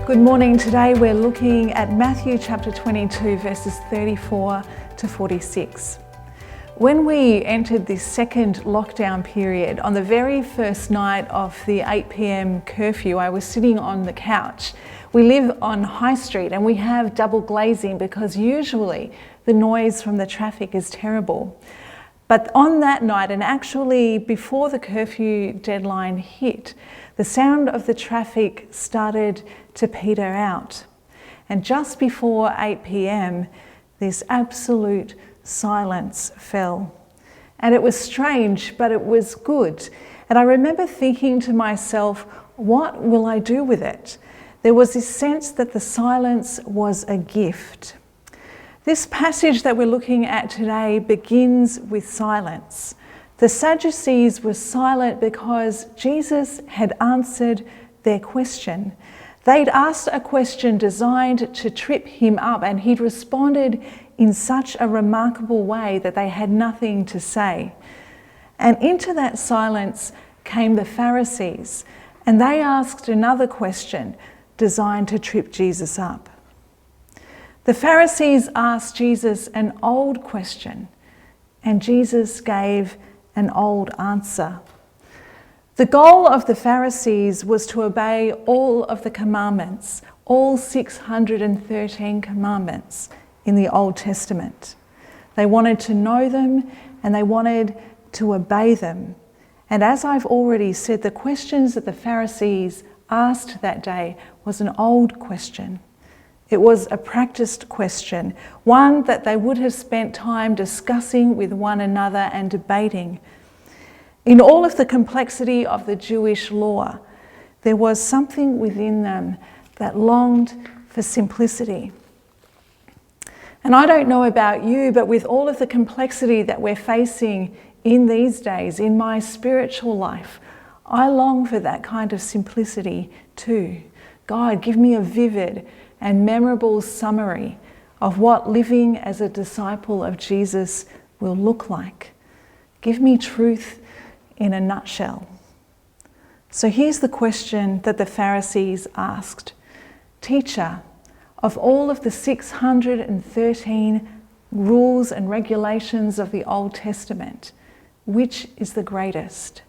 Good morning. Today we're looking at Matthew chapter 22 verses 34 to 46. When we entered this second lockdown period, on the very first night of the 8 p.m. curfew, I was sitting on the couch. We live on High Street and we have double glazing because usually the noise from the traffic is terrible. But on that night, and actually before the curfew deadline hit, the sound of the traffic started to peter out. And just before 8 p.m, this absolute silence fell. And it was strange, but it was good. And I remember thinking to myself, what will I do with it? There was this sense that the silence was a gift. This passage that we're looking at today begins with silence. The Sadducees were silent because Jesus had answered their question. They'd asked a question designed to trip him up, and he'd responded in such a remarkable way that they had nothing to say. And into that silence came the Pharisees, and they asked another question designed to trip Jesus up. The Pharisees asked Jesus an old question, and Jesus gave an old answer. The goal of the Pharisees was to obey all of the commandments, all 613 commandments in the Old Testament. They wanted to know them and they wanted to obey them. And as I've already said, the questions that the Pharisees asked that day was an old question. It was a practiced question, one that they would have spent time discussing with one another and debating. In all of the complexity of the Jewish law, there was something within them that longed for simplicity. And I don't know about you, but with all of the complexity that we're facing in these days, in my spiritual life, I long for that kind of simplicity too. God, give me a vivid and memorable summary of what living as a disciple of Jesus will look like. Give me truth in a nutshell. So here's the question that the Pharisees asked. Teacher, of all of the 613 rules and regulations of the Old Testament, which is the greatest?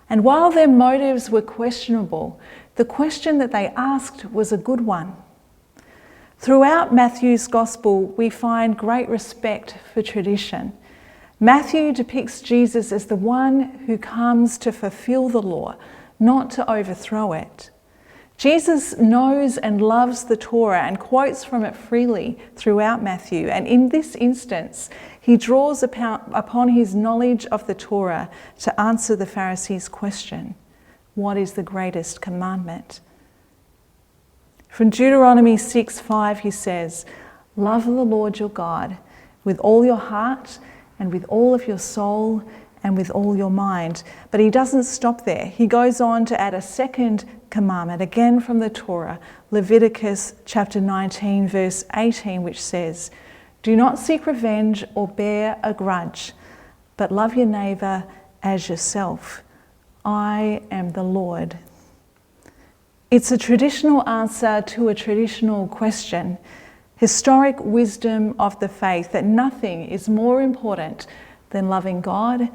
And while their motives were questionable, the question that they asked was a good one. Throughout Matthew's Gospel, we find great respect for tradition. Matthew depicts Jesus as the one who comes to fulfill the law, not to overthrow it. Jesus knows and loves the Torah and quotes from it freely throughout Matthew. And in this instance, he draws upon his knowledge of the Torah to answer the Pharisees' question, what is the greatest commandment? From Deuteronomy 6:5, he says, love the Lord your God with all your heart and with all of your soul and with all your mind. But he doesn't stop there. He goes on to add a second commandment, again from the Torah, Leviticus chapter 19, verse 18, which says, do not seek revenge or bear a grudge, but love your neighbour as yourself. I am the Lord. It's a traditional answer to a traditional question, historic wisdom of the faith that nothing is more important than loving God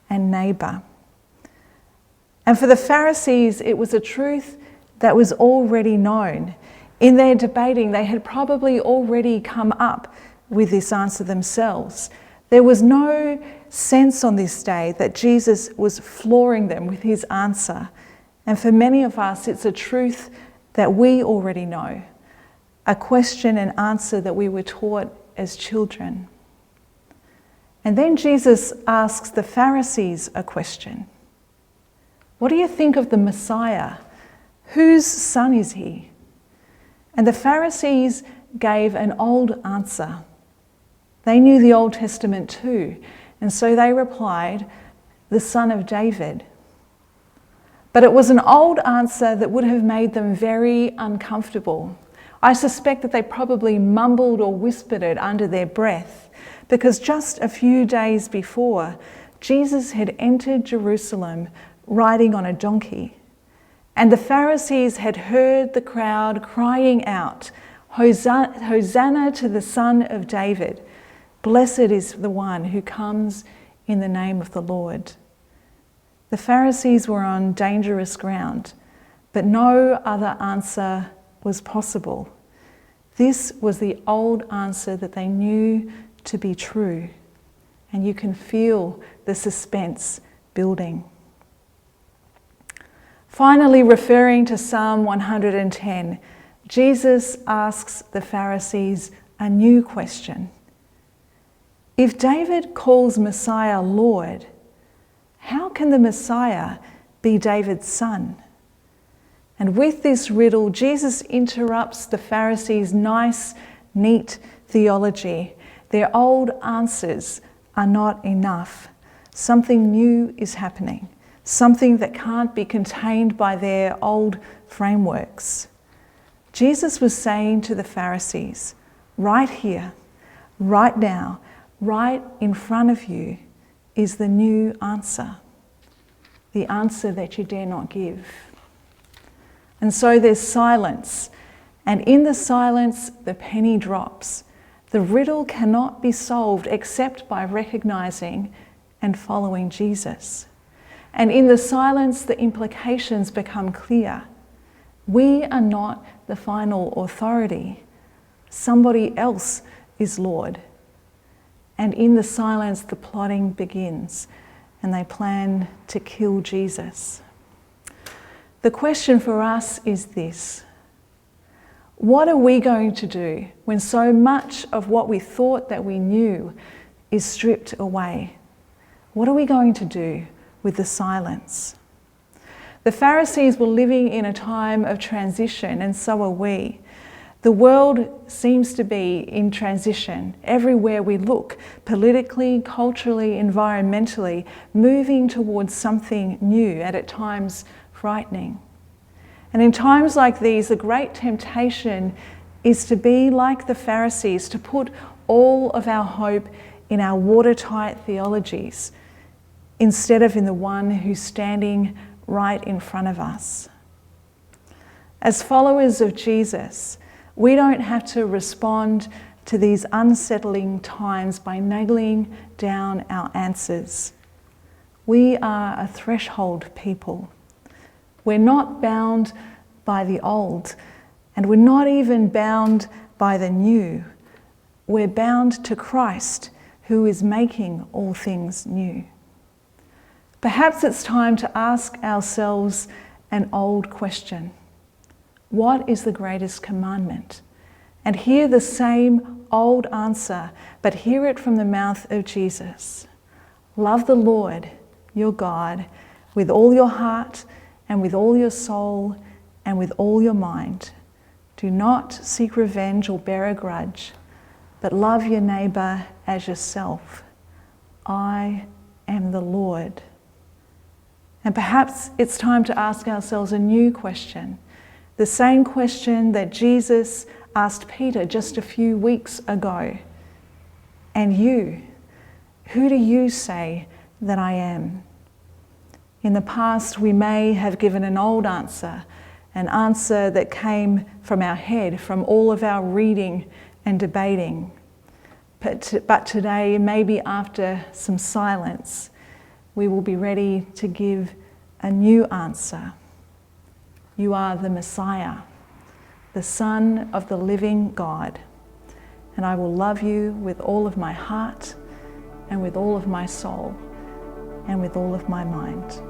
and neighbour. And for the Pharisees, it was a truth that was already known. In their debating, they had probably already come up with this answer themselves. There was no sense on this day that Jesus was flooring them with his answer. And for many of us, it's a truth that we already know, a question and answer that we were taught as children. And then Jesus asks the Pharisees a question. What do you think of the Messiah? Whose son is he? And the Pharisees gave an old answer. They knew the Old Testament too, and so they replied, the son of David. But it was an old answer that would have made them very uncomfortable. I suspect that they probably mumbled or whispered it under their breath, because just a few days before, Jesus had entered Jerusalem riding on a donkey. And the Pharisees had heard the crowd crying out, "Hosanna to the Son of David. Blessed is the one who comes in the name of the Lord." The Pharisees were on dangerous ground, but no other answer was possible. This was the old answer that they knew to be true, and you can feel the suspense building. Finally, referring to Psalm 110, Jesus asks the Pharisees a new question. If David calls Messiah Lord, how can the Messiah be David's son? And with this riddle, Jesus interrupts the Pharisees' nice, neat theology. Their old answers are not enough. Something new is happening, something that can't be contained by their old frameworks. Jesus was saying to the Pharisees, right here, right now, right in front of you is the new answer, the answer that you dare not give. And so there's silence, and in the silence, the penny drops. The riddle cannot be solved except by recognizing and following Jesus. And in the silence, the implications become clear. We are not the final authority. Somebody else is Lord. And in the silence, the plotting begins, and they plan to kill Jesus. The question for us is this: what are we going to do when so much of what we thought that we knew is stripped away? What are we going to do with the silence? The Pharisees were living in a time of transition, and so are we. The world seems to be in transition everywhere we look, politically, culturally, environmentally, moving towards something new and at times frightening. And in times like these, the great temptation is to be like the Pharisees, to put all of our hope in our watertight theologies instead of in the one who's standing right in front of us. As followers of Jesus, we don't have to respond to these unsettling times by nagling down our answers. We are a threshold people. We're not bound by the old, and we're not even bound by the new. We're bound to Christ, who is making all things new. Perhaps it's time to ask ourselves an old question. What is the greatest commandment? And hear the same old answer, but hear it from the mouth of Jesus. Love the Lord, your God, with all your heart and with all your soul and with all your mind. Do not seek revenge or bear a grudge, but love your neighbour as yourself. I am the Lord. And perhaps it's time to ask ourselves a new question, the same question that Jesus asked Peter just a few weeks ago. And you, who do you say that I am? In the past, we may have given an old answer, an answer that came from our head, from all of our reading and debating. But today, maybe after some silence, we will be ready to give a new answer. You are the Messiah, the Son of the living God, and I will love you with all of my heart and with all of my soul and with all of my mind.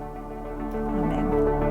Amen.